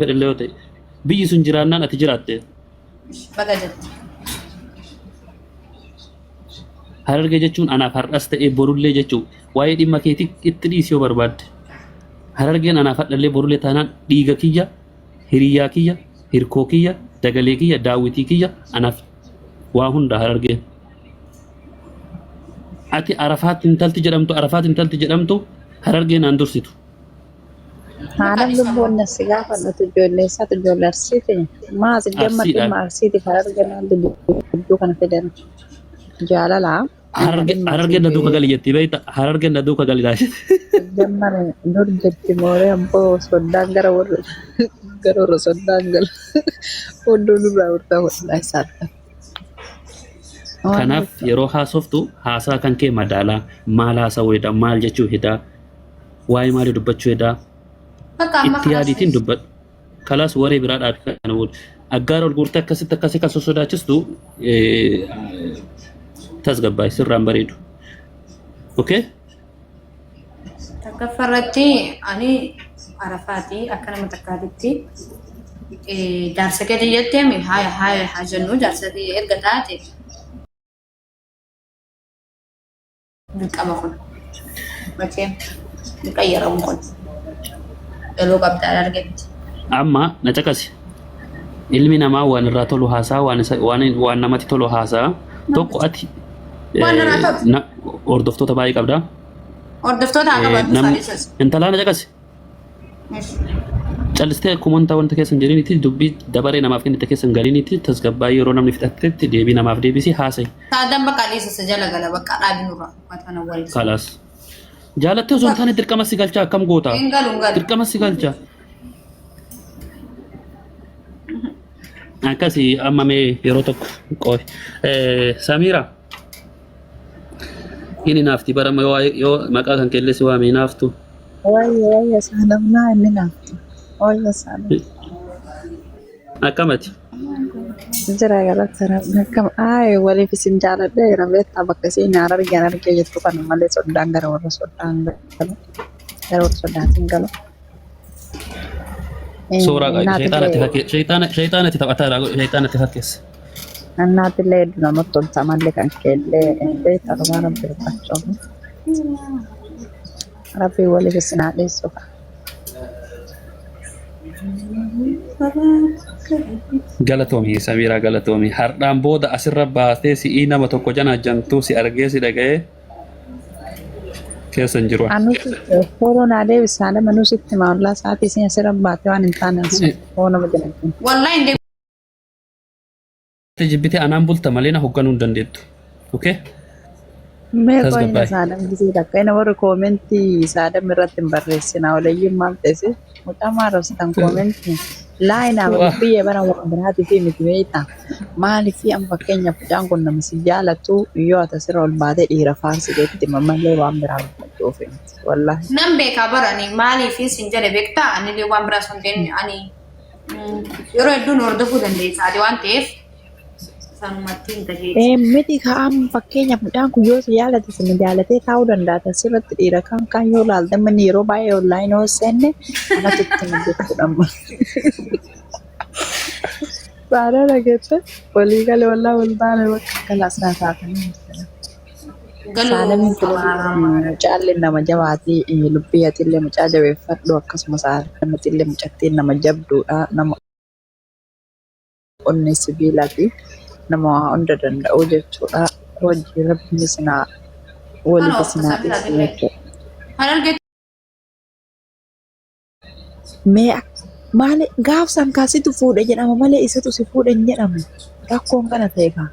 اللي هو بيجي سنجراننا نتجرات بقجت هرجع جتشون أنا فرست بورولي جتشو وايد إما كيتي إتريسيو برباد هرجع أنا فرد اللي بورولي تانا ديجا كيا هريا كيا هيركو كيا دجالي كيا داويتي كيا أنا واهون ده هرجع أتي عرفات إنتل تجرمتو عرفات إنتل تجرمتو هرجع نندرسيتو عالم لبون السجافة نتجول سات الجول أرسيتي ما تجمع أرسي تجمع أرسيتي فرجع ندو كان فدنا جالا لا هرجع ندوك قال يتي بيتا هرجع ندوك قال داش جمع نور جت موري أمبو سودان غرور سودان غل ودو نور أورتا ولا سات kanaaf yeroo haasoftu haasaa kan kee madaalaa maal haasawuu heda maal jechuu heda waa'ee maalii dubbachuu heda itti yaadiitiin dubbadhu kalaas waree biraadhaaf kana wal aggaara ol guurtee akkasii kan sosodaachistu tasgabbaa'e sirraan bareedu okay takaffarratti ani arafaati akkana matakkaatitti jaarsa gadi jettee mi haa jennu jaarsa erga taate بالقمة كن مكين مقيرة مكن لو قبض على رجعت amma na caqasi ilmi namaa waan irraa tolu haasaa waan namatti tolu haasaa tokko ati hordoftoota baay'ee qabda hordoftoota haa qabaatu saalisas intalaa na caqasi callistee kumontaa wanta keessan jedhiniiti dubbii dabaree namaaf kennite keessan galiniiti tasgabbaa'ee yeroo namni fixatetti deebii namaaf deebisi haasa'e saadaan bakka dhiisasa jala gala bakka dhaabinurra matana waliin kalaas jaalattee osoo hin taane dirqama si galchaa akkam goota dirqama si galchaa akkasi amma mee yeroo tokko qooy Samiira inni naafti barama yoo maqaa kan kelleessi waamee naaftu wayya saanamnaa inni naaftu wayya saanam akkamati jira galata akkam ay waliif isin jaaladhe rabeetta bakka isin argee jettu kana malee soddaan gara warra soddaatiin galu suuraa shayxaanatti taphataa shayxaanatti fakkeessa annaatillee hedduu namatti tolta malee kan keellee beektaa dhumaa rabbi hirmaachuu rabbi waliif isin haadheessuuf galatoomii Samiiraa galatoomii hardhaan booda asirra baatee si'ii nama tokko jana jantuu si argee si dhaga'ee keessan jiru. Anuti koronaa deebisaadha manusitti maallaa sa'aatii isin asirra baatee waan hin taane nama jedhamtu. wallahi Jibbitee anaan bulta malee na hoogganuu hin dandeettu. Okay? Mee qoyna saadam gisee takka ina warra koomentii saadam irratti hin barreessina olayyiin maal ta'e mucaa maarrabsitan koomentii laayinaa biyya bara waan biraati fi miti beeyta maaliif an fakkeenya mucaan kun nama si jaalatu yoo ati asirra ol baatee dhiira faarsi jetti mamallee waan biraa dubbatuuf wallahi. nan beekaa barani maaliif sin jedhe beektaa ani waan biraa sun deemne ani yeroo hedduun hordofuu dandeessa ati waan ta'eef sanumatti hin tajeechi. Miti ka'am fakkeenyaaf mucaan kun yoo si jaalate si jaalatee taa'uu danda'a asirratti dhiira kan yoo laalta manni yeroo baay'ee online yoo seenne anatu itti jechuudha. Baada dhageette walii galee wallaa wal baane bakka kalaasaa taa'anii. Saalamin mucaallee nama jabaatii lubbii atillee mucaa jabeeffadhu akkasumas haadhatillee mucattiin nama jabduudha nama onnee sibiilaati. nama hunda danda'u jechuudha. Hojii rabbiin isinaa waliif isinaa dhiyeessu jechuudha. Mee maali gaafsan kaasitu fuudhe jedhama malee isatu si fuudhe hin jedhamu. Rakkoon kana ta'e kaa.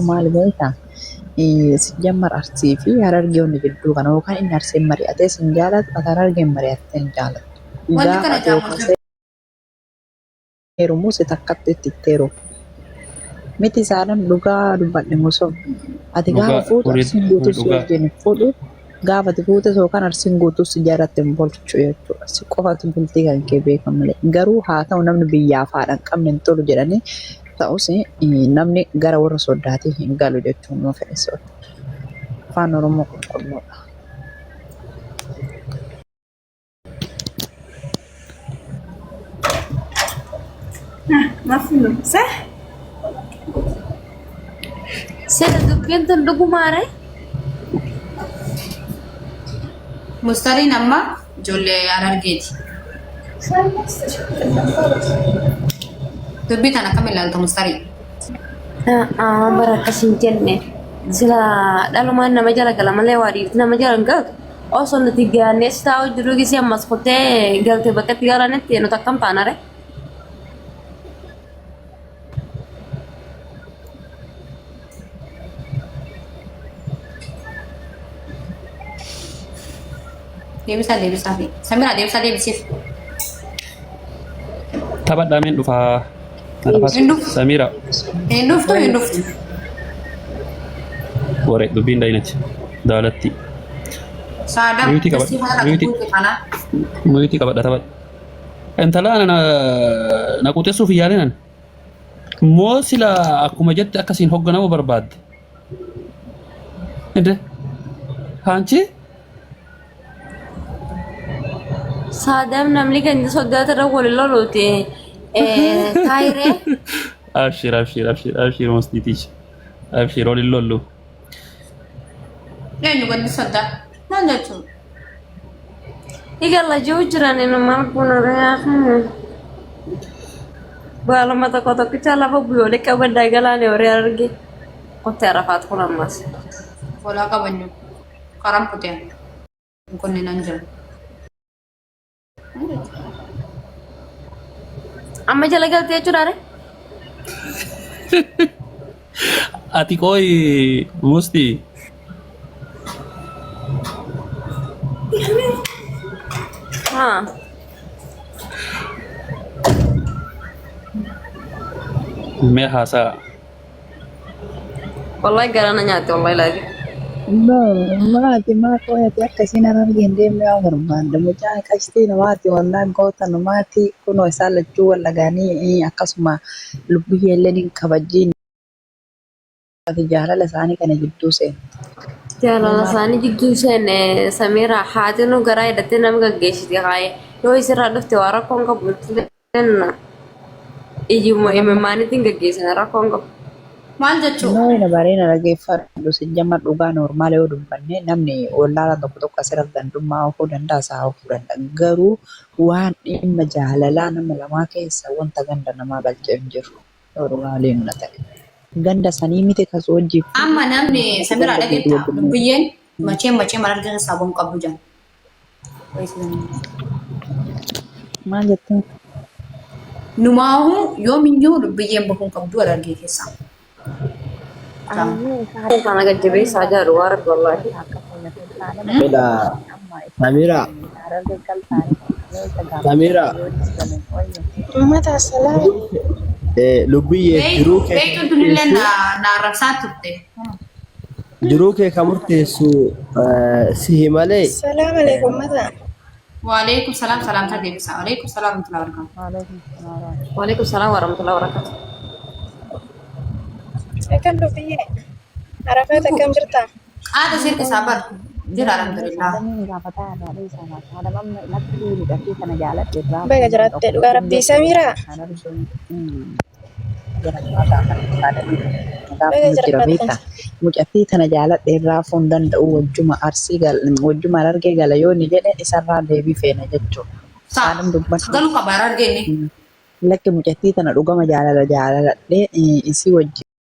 Maali beektaa? Si jammar arsii fi harargee hundi gidduu kana yookaan inni arseen mari'atee sin jaalatu ati harargeen mari'attee hin jaalatu. Wanti kana jaamuun heerumuu si takkatti itti heeruuf. Miti saadam dhugaa dubbadhe musoo ati gaafa fuutu arsiin guutuu si wajjin fuudhu gaafa ati fuute yookaan arsiin guutuu si jaarratti hin bolchu jechuudha. Si qofatu bultii kan kee beekamu malee garuu haa ta'u namni biyyaaf haadha hin qabne hin tolu jedhanii ta'us namni gara warra soddaatii hin galu jechuun nuu fedhe soodha. Afaan Oromoo qulqulluudha. ما في له صح Saya dubbiin tun dhugumaare. مسترين أما جولي على الجيتي دبيت أنا كمل لأنت مسترين Baraka sin jenne. Sila dhalumaan nama jala gala malee waa dhiirti nama jala hin galtu. Osoo nuti gaannees taa'u jiru gisee ammas kutee galte bakka itti galanitti nuti akkam taanare. deebisa fi Samira deebisiif Taphadhaa meen dhufaa. Hin dhufu. Samira. hin dhuftu Waree dubbiin daa'inati. Daalatti. saadam Muyutii qaba. tasii haala Muyutii. guutuu kana Muyutii qabadha taphadha. Intala ana na quxeessuuf yaalinan. Moo sila akkuma jette akkasiin hogganamu barbaadde. Ede. Haanchi? Saadam namni keenya sodaata irra waliin loluuti. Taayiree. Abshir mosditiich. Abshir waliin lollu. eenyu gadi soddaa maal jechuun Igala jiru jiran nama kun reeyaa. Baalama tokko tokkicha lafa buyyoolii qabaddaa galaan horee arge. Qottee rafaat kun ammas. Volaa qabanyu karaan kutee kunni nan jira Amma jala galtee jechuudha. Ati koi musti. Haa. Me hasa. Wallahi garana nyaate wallahi lagi. Maati maa qoyate akkasiin an argeen deemee waan barbaadde mucaan qashtii namaati wallaan goota namaati kunoo isaan lachuu wal dhagaanii akkasuma lubbuu illee ni kabajjiin jaalala isaanii kana jidduu seenu. Jaalala isaanii jidduu seene Samiira haatinu garaa hidhattee nama gaggeessite haayee yoo isirraa dhufte waa rakkoon qabu jenna. Iyyuma imimmaaniitiin gaggeessina rakkoon qabu. maal jechuun Noina bareena dhaggeeffadhu sijjama dhugaa noormaala yoo dubbanne namni wallaala tokko tokko asirratti dandummaa ofuu danda'a isaa ofuu danda'a. Garuu waan dhimma jaalalaa nama lamaa keessa wanta ganda namaa galchee hin jiru. Yoo dhugaa leemna ta'e. Ganda sanii miti kasoo hojii. amma namni Samira dhageetta dubbiyyeen machee mararga keessaa boon qabdu jan Maal jettiin? numaahu yoomiyyuu dubbiyyeen bahuun qabdu argee keessaa Kana gajjabeessaa jiru waa rabbi wallahi. Beda Samira. Samira. Mata salam. Lubbiyye beektuun tunillee na arrabsaa turte jiruu kee ka murteessu sihi malee Salam alaikum mata. waalaikum salaam salaamtaa deebisa waalaikum salaam warahmatullahi wabarakatuh Waalaikumsalam warahmatullahi wabarakatuh. Akan dubiye. Arafat akam jirta? haadha sirka isaa bar jira alhamdulillah Baga jiratte dhugaa rabbii Samira. Mucattii tana jaaladhe irraa fuun danda'u wajjuma arsii wajjuma argee gala yoo ni jedhe isarraa deebii feena jechuudha. Saadam dubbatu. galu qaba argeeni Lakki mucattii tana dhugama jaaladhe isii wajjin.